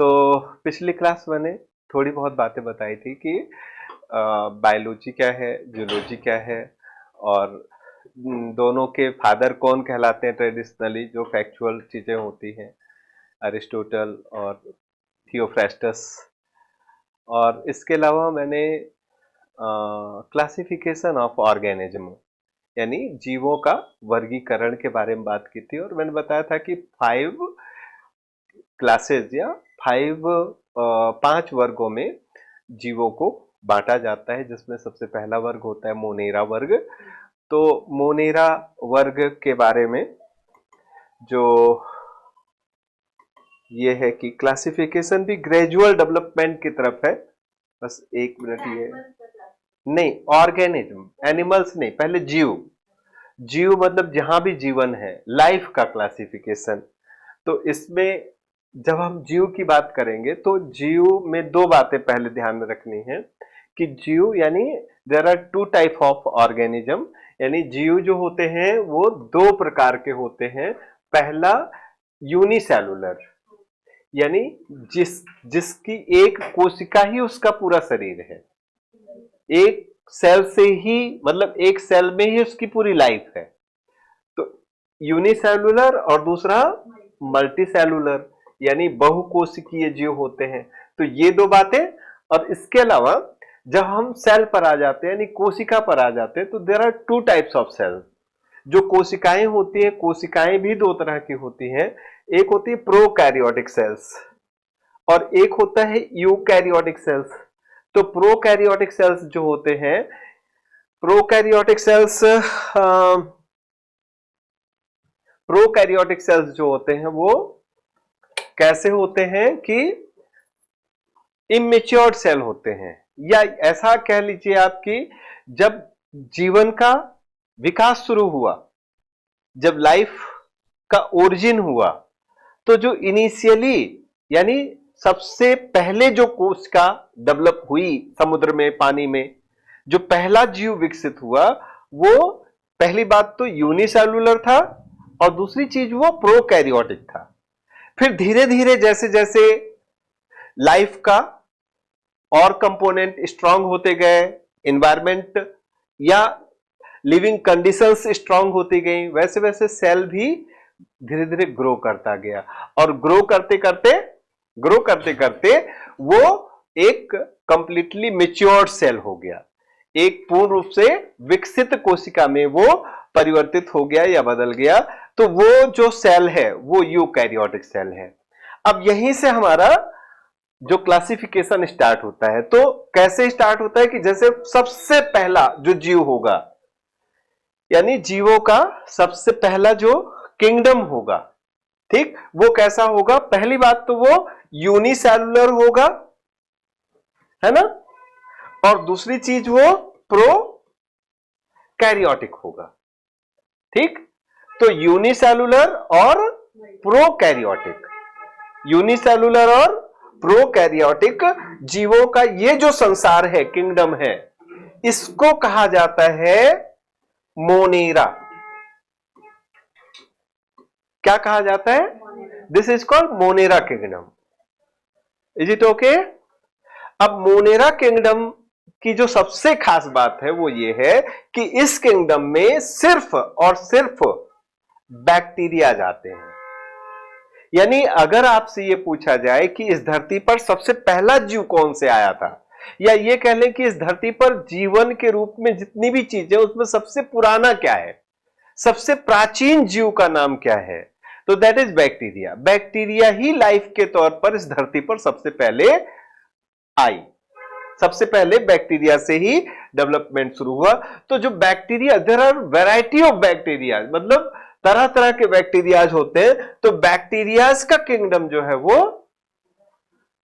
तो पिछली क्लास मैंने थोड़ी बहुत बातें बताई थी कि बायोलॉजी क्या है, जूलॉजी क्या है, और दोनों के फादर कौन कहलाते हैं ट्रेडिशनली, जो फैक्चुअल चीजें होती हैं, अरिस्टोटल और थियोफ्रेस्टस। और इसके अलावा मैंने क्लासिफिकेशन ऑफ ऑर्गेनिज्म यानी जीवों का वर्गीकरण के बारे में बात की थी, और मैंने बताया था कि 5 क्लासेस या 5 वर्गों में जीवों को बांटा जाता है, जिसमें सबसे पहला वर्ग होता है मोनेरा वर्ग। तो मोनेरा वर्ग के बारे में जो ये है कि क्लासिफिकेशन भी ग्रेजुअल डेवलपमेंट की तरफ है। बस एक मिनट, ये नहीं, ऑर्गेनिज्म, एनिमल्स नहीं, पहले जीव। जीव मतलब जहां भी जीवन है, लाइफ का क्लासिफिकेशन। तो इसमें जब हम जीव की बात करेंगे तो जीव में दो बातें पहले ध्यान में रखनी है कि जीव यानी there are 2 type of organism, यानी जीव जो होते हैं वो 2 प्रकार के होते हैं। पहला यूनिसेलुलर, यानी जिसकी एक कोशिका ही उसका पूरा शरीर है, एक सेल से ही, मतलब एक सेल में ही उसकी पूरी लाइफ है। तो यूनिसेलुलर, और दूसरा मल्टीसेलुलर यानी बहुकोशिकीय जीव होते हैं। तो ये 2 बातें। और इसके अलावा जब हम सेल पर आ जाते हैं यानी कोशिका पर आ जाते हैं तो there are 2 types of cell. जो कोशिकाएं होती हैं, कोशिकाएं भी 2 तरह की होती हैं। एक होती है प्रोकैरियोटिक सेल्स और एक होता है यूकैरियोटिक सेल्स। तो प्रोकैरियोटिक सेल्स जो होते हैं, प्रोकैरियोटिक सेल्स प्रोकैरियोटिक सेल्स जो होते हैं वो कैसे होते हैं कि इमेच्योर्ड सेल होते हैं, या ऐसा कह लीजिए आप कि जब जीवन का विकास शुरू हुआ, जब लाइफ का ओरिजिन हुआ, तो जो इनिशियली यानी सबसे पहले जो कोशिका डेवलप हुई समुद्र में, पानी में, जो पहला जीव विकसित हुआ, वो पहली बात तो यूनिसेलुलर था और दूसरी चीज वो प्रोकैरियोटिक था। फिर धीरे धीरे जैसे जैसे लाइफ का और कंपोनेंट स्ट्रांग होते गए, एनवायरमेंट या लिविंग कंडीशंस स्ट्रांग होती गई, वैसे वैसे सेल भी धीरे धीरे ग्रो करता गया। और ग्रो करते करते वो एक कंप्लीटली मैच्योर्ड सेल हो गया, एक पूर्ण रूप से विकसित कोशिका में वो परिवर्तित हो गया या बदल गया। तो वो जो सेल है वो यूकैरियोटिक सेल है। अब यहीं से हमारा जो क्लासिफिकेशन स्टार्ट होता है। तो कैसे स्टार्ट होता है कि जैसे सबसे पहला जो जीव होगा, यानी जीवों का सबसे पहला जो किंगडम होगा, ठीक, वो कैसा होगा? पहली बात तो वो यूनिसेलुलर होगा, है ना, और दूसरी चीज वो प्रोकैरियोटिक होगा। ठीक, तो यूनिसेलुलर और प्रोकैरियोटिक, यूनिसेलुलर और प्रोकैरियोटिक जीवों का ये जो संसार है, किंगडम है, इसको कहा जाता है मोनेरा। क्या कहा जाता है? This is called Monera kingdom. Is it okay? अब मोनेरा किंगडम की जो सबसे खास बात है वो ये है कि इस किंगडम में सिर्फ और सिर्फ बैक्टीरिया जाते हैं। यानी अगर आपसे ये पूछा जाए कि इस धरती पर सबसे पहला जीव कौन से आया था, या ये कह लें कि इस धरती पर जीवन के रूप में जितनी भी चीजें, उसमें सबसे पुराना क्या है, सबसे प्राचीन जीव का नाम क्या है, तो that is bacteria. Bacteria he life के तौर पर इस धरती पर सबसे पहले आई, सबसे पहले बैक्टीरिया से ही डेवलपमेंट शुरू हुआ। तो जो bacteria, there are variety of bacteria, मतलब तरह तरह के बैक्टीरियाज होते हैं। तो बैक्टीरियाज का किंगडम जो है वो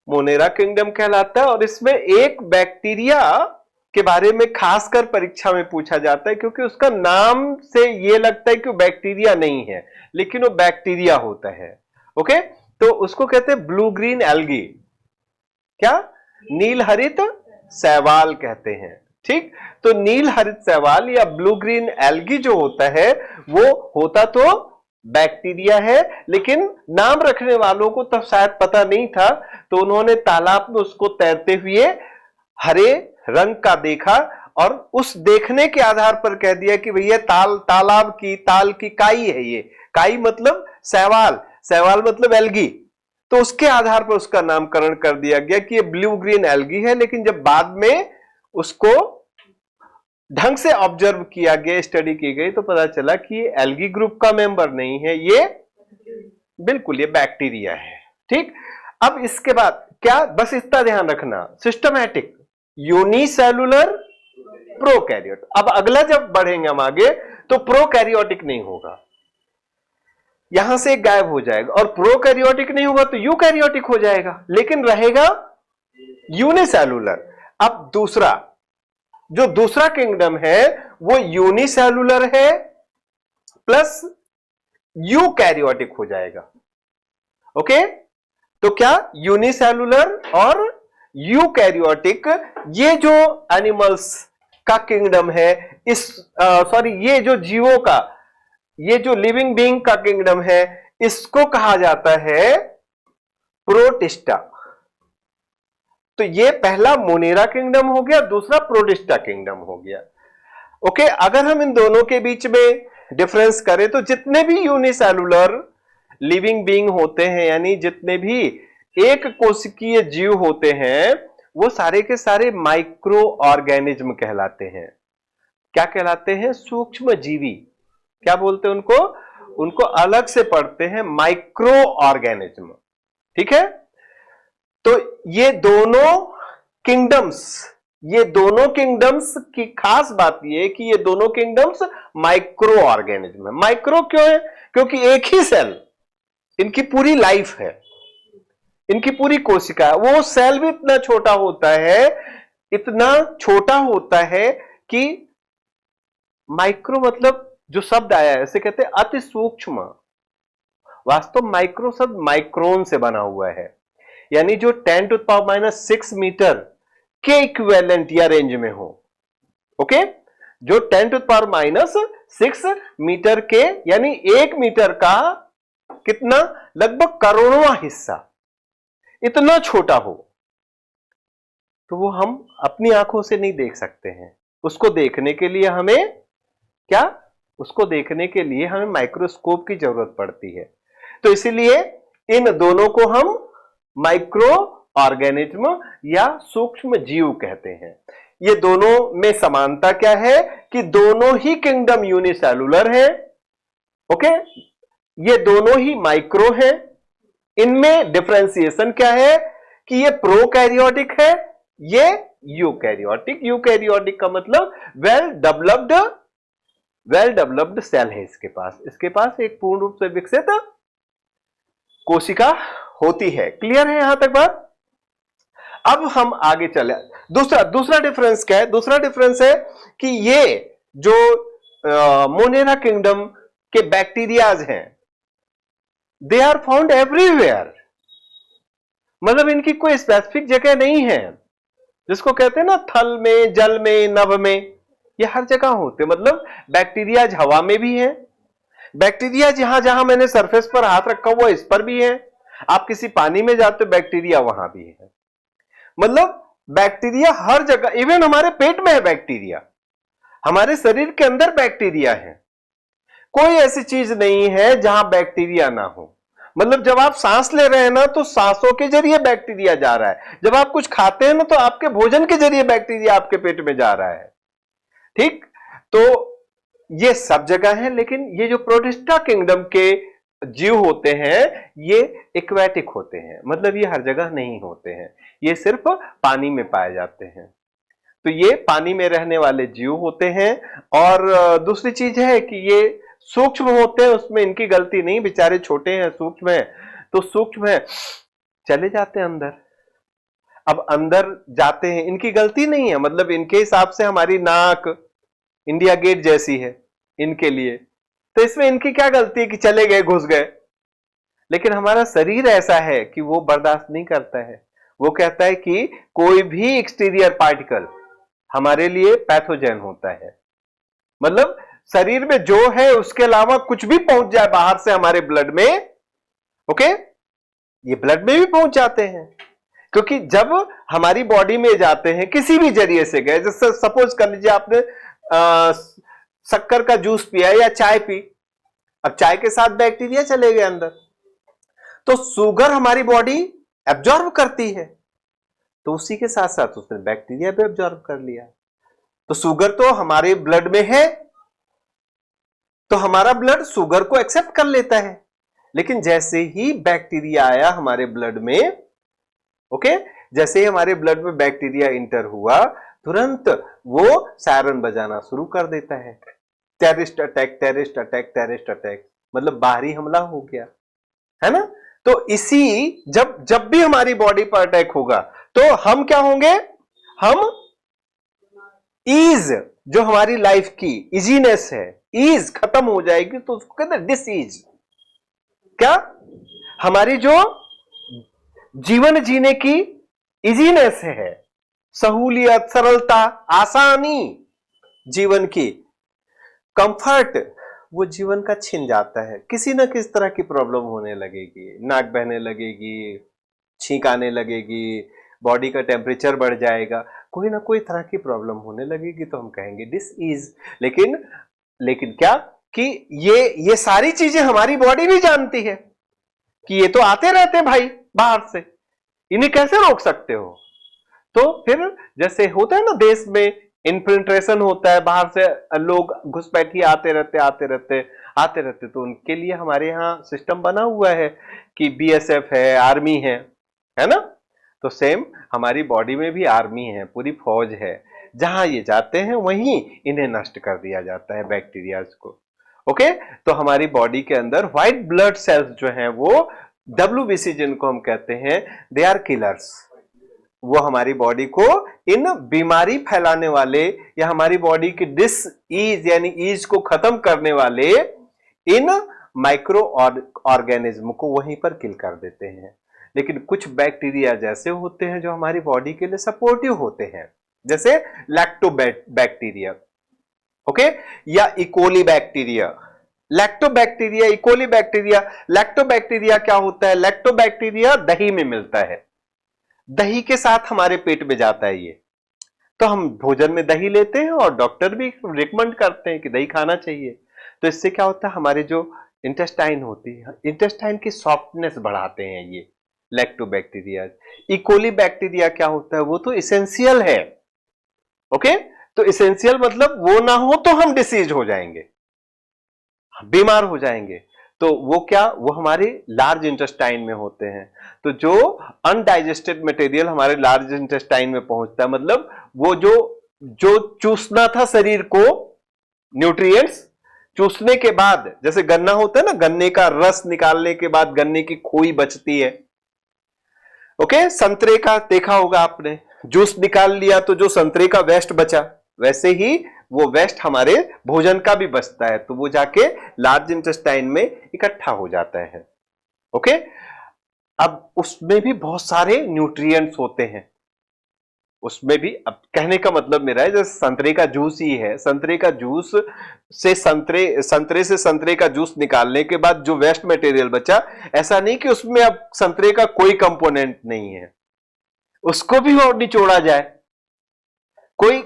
मोनेरा किंगडम कहलाता है। और इसमें एक बैक्टीरिया के बारे में खासकर परीक्षा में पूछा जाता है, क्योंकि उसका नाम से यह लगता है कि वो बैक्टीरिया नहीं है, लेकिन वो बैक्टीरिया होता है। ओके, तो उसको कहते हैं ब्लू ग्रीन एल्गी। क्या? नील हरित शैवाल कहते हैं। ठीक, तो नील हरित शैवाल या ब्लू ग्रीन एल्गी जो होता है वो होता तो बैक्टीरिया है, लेकिन नाम रखने वालों को तब शायद पता नहीं था, तो उन्होंने तालाब में उसको तैरते हुए हरे रंग का देखा और उस देखने के आधार पर कह दिया कि भैया तालाब की ताल की काई है ये। काई मतलब शैवाल, शैवाल मतलब एल्गी। तो उसके आधार पर उसका नामकरण कर दिया गया कि ये ब्लू ग्रीन एल्गी है। लेकिन जब बाद में उसको ढंग से ऑब्जर्व किया गया, स्टडी की गई, तो पता चला कि ये एल्गी ग्रुप का मेंबर नहीं है, ये बिल्कुल ये बैक्टीरिया है। ठीक, अब इसके बाद क्या, बस इतना ध्यान रखना, सिस्टमैटिक, यूनिसेलुलर, प्रोकैरियोट। अब अगला जब बढ़ेंगे हम आगे तो प्रोकैरियोटिक नहीं होगा, यहां से गायब हो जाएगा, और प्रोकैरियोटिक नहीं होगा तो यूकैरियोटिक हो जाएगा, लेकिन रहेगा यूनिसेलुलर। अब दूसरा जो दूसरा किंगडम है वो यूनिसेलुलर है प्लस यूकैरियोटिक हो जाएगा। ओके, तो क्या यूनिसेलुलर और यूकैरियोटिक, ये जो एनिमल्स का किंगडम है, इस ये जो जीवों का, ये जो लिविंग बीइंग का किंगडम है, इसको कहा जाता है प्रोटिस्टा। तो ये पहला मोनेरा किंगडम हो गया, दूसरा प्रोटिस्टा किंगडम हो गया। ओके, अगर हम इन दोनों के बीच में डिफरेंस करें तो जितने भी यूनिसेलुलर लिविंग बीइंग होते हैं, यानी जितने भी एक कोशिकीय जीव होते हैं, वो सारे के सारे माइक्रो ऑर्गेनिज्म कहलाते हैं। क्या कहलाते हैं? सूक्ष्म जीवी। क्या बोलते हैं उनको? उनको अलग से पढ़ते हैं माइक्रो ऑर्गेनिज्म। ठीक है, तो ये दोनों किंगडम्स की खास बात यह है कि ये दोनों किंगडम्स माइक्रो ऑर्गेनिज्म है। माइक्रो क्यों है? क्योंकि एक ही सेल, इनकी पूरी लाइफ है, इनकी पूरी कोशिका है, वो सेल भी इतना छोटा होता है, इतना छोटा होता है कि माइक्रो मतलब जो शब्द आया है इसे कहते हैं अति सूक्ष्म। वास्तव माइक्रो शब्द माइक्रोन से बना हुआ है, यानी जो 10⁻⁻6 मीटर के इक्विवेलेंट या रेंज में हो। ओके, जो 10⁻⁻6 मीटर के, यानी 1 मीटर का कितना, लगभग करोड़वां हिस्सा, इतना छोटा हो, तो वो हम अपनी आंखों से नहीं देख सकते हैं। उसको देखने के लिए हमें क्या, उसको देखने के लिए हमें माइक्रोस्कोप की जरूरत पड़ती है। तो इसीलिए इन दोनों को हम माइक्रो ऑर्गेनिज्म या सूक्ष्म जीव कहते हैं। ये दोनों में समानता क्या है कि दोनों ही किंगडम यूनिसेलुलर है। ओके, ये दोनों ही माइक्रो है। इनमें डिफरेंशिएशन क्या है कि ये प्रोकैरियोटिक है, ये यूकैरियोटिक। यूकैरियोटिक का मतलब वेल डेवलप्ड सेल है इसके पास एक पूर्ण रूप से विकसित कोशिका होती है। क्लियर है यहां तक बात? अब हम आगे चले। दूसरा डिफरेंस क्या है? दूसरा डिफरेंस है कि ये जो मोनेरा किंगडम के बैक्टीरियाज हैं, दे आर फाउंड एवरीवेयर। मतलब इनकी कोई स्पेसिफिक जगह नहीं है, जिसको कहते हैं ना थल में, जल में, नभ में, ये हर जगह होते। मतलब बैक्टीरियाज हवा में भी है, बैक्टीरिया जहां जहां मैंने सरफेस पर हाथ रखा हुआ इस पर भी है, आप किसी पानी में जाते हो बैक्टीरिया वहां भी है। मतलब बैक्टीरिया हर जगह, इवन हमारे पेट में है बैक्टीरिया, हमारे शरीर के अंदर बैक्टीरिया है। कोई ऐसी चीज नहीं है जहां बैक्टीरिया ना हो। मतलब जब आप सांस ले रहे हैं ना, तो सांसों के जरिए बैक्टीरिया जा रहा है। जब आप कुछ खाते हैं ना, तो आपके भोजन के जरिए बैक्टीरिया आपके पेट में जा रहा है। ठीक, तो ये सब जगह है। लेकिन ये जो प्रोटिस्टा किंगडम के जीव होते हैं, ये एक्वेटिक होते हैं। मतलब ये हर जगह नहीं होते हैं, ये सिर्फ पानी में पाए जाते हैं। तो ये पानी में रहने वाले जीव होते हैं। और दूसरी चीज है कि ये सूक्ष्म होते हैं, उसमें इनकी गलती नहीं, बेचारे छोटे हैं, सूक्ष्म है, तो सूक्ष्म है, चले जाते हैं अंदर। अब अंदर जाते हैं, इनकी गलती नहीं है। मतलब इनके हिसाब से हमारी नाक इंडिया गेट जैसी है इनके लिए, तो इसमें इनकी क्या गलती है कि चले गए, घुस गए। लेकिन हमारा शरीर ऐसा है कि वो बर्दाश्त नहीं करता है। वो कहता है कि कोई भी एक्सटीरियर पार्टिकल हमारे लिए पैथोजेन होता है। मतलब शरीर में जो है उसके अलावा कुछ भी पहुंच जाए बाहर से हमारे ब्लड में, ओके, ये ब्लड में भी पहुंच जाते हैं। क्योंकि जब हमारी बॉडी में जाते हैं किसी भी जरिए से गए, जैसे सपोज कर लीजिए आपने शक्कर का जूस पिया या चाय पी, अब चाय के साथ बैक्टीरिया चले गए अंदर, तो शुगर हमारी बॉडी एब्जॉर्ब करती है, तो उसी के साथ साथ उसने बैक्टीरिया भी एब्जॉर्ब कर लिया। तो शुगर तो हमारे ब्लड में है, तो हमारा ब्लड शुगर को एक्सेप्ट कर लेता है। लेकिन जैसे ही बैक्टीरिया आया हमारे ब्लड में, ओके, जैसे ही हमारे ब्लड में बैक्टीरिया इंटर हुआ, तुरंत वो सायरन बजाना शुरू कर देता है, terrorist attack, terrorist attack, terrorist attack, मतलब बाहरी हमला हो गया, है ना। तो इसी जब जब भी हमारी बॉडी पर अटैक होगा तो हम क्या होंगे, हम ईज, जो हमारी लाइफ की इजीनेस है, ईज खत्म हो जाएगी, तो उसको कहते हैं डिसीज। क्या हमारी जो जीवन जीने की इजीनेस है, सहूलियत, सरलता, आसानी जीवन की, कंफर्ट, वो जीवन का छिन जाता है। किसी ना किसी तरह की प्रॉब्लम होने लगेगी, नाक बहने लगेगी, छींक आने लगेगी, बॉडी का टेम्परेचर बढ़ जाएगा, कोई ना कोई तरह की प्रॉब्लम होने लगेगी, तो हम कहेंगे दिस इज। लेकिन क्या कि ये सारी चीजें हमारी बॉडी भी जानती है कि ये तो आते रहते हैं भाई बाहर से, इन्हें कैसे रोक सकते हो। तो फिर जैसे होता है ना, देश में इन्फिल्ट्रेशन होता है, बाहर से लोग घुसपैठी आते रहते, तो उनके लिए हमारे यहाँ सिस्टम बना हुआ है कि बीएसएफ है, आर्मी है ना। तो सेम हमारी बॉडी में भी आर्मी है, पूरी फौज है, जहां ये जाते हैं वहीं इन्हें नष्ट कर दिया जाता है, बैक्टीरियाज को। ओके, तो हमारी बॉडी के अंदर व्हाइट ब्लड सेल्स जो हैं वो डब्ल्यूबीसी जिनको हम कहते हैं, दे आर किलर्स। वो हमारी बॉडी को इन बीमारी फैलाने वाले या हमारी बॉडी की डिस ईज यानी ईज को खत्म करने वाले इन माइक्रो ऑर्गेनिज्म को वहीं पर किल कर देते हैं। लेकिन कुछ बैक्टीरिया जैसे होते हैं जो हमारी बॉडी के लिए सपोर्टिव होते हैं, जैसे लैक्टोबैक्टीरिया, ओके, या इकोली बैक्टीरिया। लैक्टोबैक्टीरिया, इकोली बैक्टीरिया, लैक्टोबैक्टीरिया क्या होता है? लैक्टोबैक्टीरिया दही में मिलता है, दही के साथ हमारे पेट में जाता है ये। तो हम भोजन में दही लेते हैं और डॉक्टर भी रिकमेंड करते हैं कि दही खाना चाहिए। तो इससे क्या होता है, हमारे जो इंटेस्टाइन होती है, इंटेस्टाइन की सॉफ्टनेस बढ़ाते हैं ये लैक्टोबैक्टीरिया। इकोली बैक्टीरिया क्या होता है, वो तो इसेंशियल है, ओके। तो इसेंशियल मतलब वो ना हो तो हम डिसीज हो जाएंगे, बीमार हो जाएंगे। तो वो क्या, वो हमारे लार्ज इंटेस्टाइन में होते हैं। तो जो अनडाइजेस्टेड मटेरियल हमारे लार्ज इंटेस्टाइन में पहुंचता है, मतलब वो जो चूसना था शरीर को, न्यूट्रिएंट्स चूसने के बाद, जैसे गन्ना होता है ना, गन्ने का रस निकालने के बाद गन्ने की खोई बचती है, ओके। संतरे का देखा होगा आपने, जूस निकाल लिया तो जो संतरे का वेस्ट बचा, वैसे ही वो वेस्ट हमारे भोजन का भी बचता है, तो वो जाके लार्ज इंटेस्टाइन में इकट्ठा हो जाता है, ओके। अब उसमें भी बहुत सारे न्यूट्रिएंट्स होते हैं, उसमें भी। अब कहने का मतलब मेरा है, जैसे संतरे का जूस ही है, संतरे का जूस से संतरे से संतरे का जूस निकालने के बाद जो वेस्ट मटेरियल बचा, ऐसा नहीं कि उसमें अब संतरे का कोई कंपोनेंट नहीं है, उसको भी और निचोड़ा जाए, कोई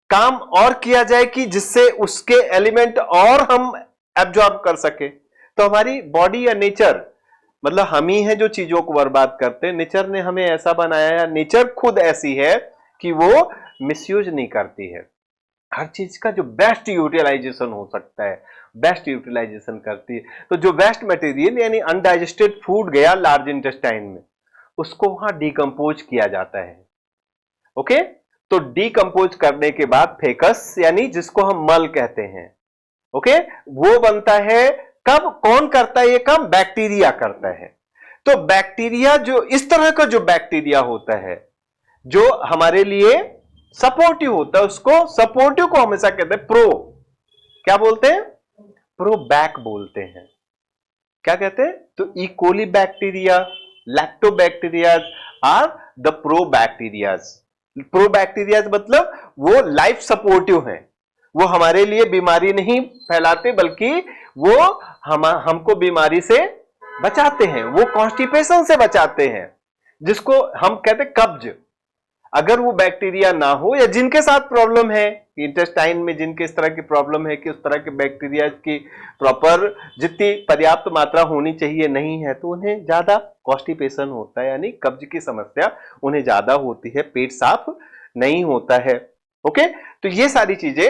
काम और किया जाए कि जिससे उसके एलिमेंट और हम एब्जॉर्ब कर सके। तो हमारी बॉडी या नेचर, मतलब हम ही हैं जो चीजों को बर्बाद करते हैं, नेचर ने हमें ऐसा बनाया है, नेचर खुद ऐसी है कि वो मिसयूज नहीं करती है, हर चीज का जो बेस्ट यूटिलाइजेशन हो सकता है, बेस्ट यूटिलाइजेशन करती है। तो जो वेस्ट मटेरियल यानी अनडाइजेस्टेड फूड गया लार्ज इंटेस्टाइन में, उसको वहां डिकम्पोज किया जाता है, ओके। तो डिकम्पोज करने के बाद फेकस, यानी जिसको हम मल कहते हैं, ओके, वो बनता है। कब, कौन करता है ये काम? बैक्टीरिया करता है। तो बैक्टीरिया, जो इस तरह का जो बैक्टीरिया होता है जो हमारे लिए सपोर्टिव होता है, उसको सपोर्टिव को हमेशा कहते हैं प्रो, क्या बोलते हैं? प्रोबैक बोलते हैं। क्या कहते हैं? तो इकोली बैक्टीरिया, लैक्टोबैक्टीरियाज आर द प्रोबैक्टीरियाज। प्रोबैक्टीरियाज मतलब वो लाइफ सपोर्टिव हैं, वो हमारे लिए बीमारी नहीं फैलाते, बल्कि वो हमको बीमारी से बचाते हैं, वो कॉन्स्टिपेशन से बचाते हैं, जिसको हम कहते हैं कब्ज। अगर वो बैक्टीरिया ना हो, या जिनके साथ प्रॉब्लम है इंटेस्टाइन में, जिनके इस तरह की प्रॉब्लम है कि उस तरह के बैक्टीरिया की प्रॉपर जितनी पर्याप्त मात्रा होनी चाहिए नहीं है, तो उन्हें ज्यादा कॉन्स्टिपेशन होता है, यानी कब्ज की समस्या उन्हें ज्यादा होती है, पेट साफ नहीं होता है। ओके, तो ये सारी चीजें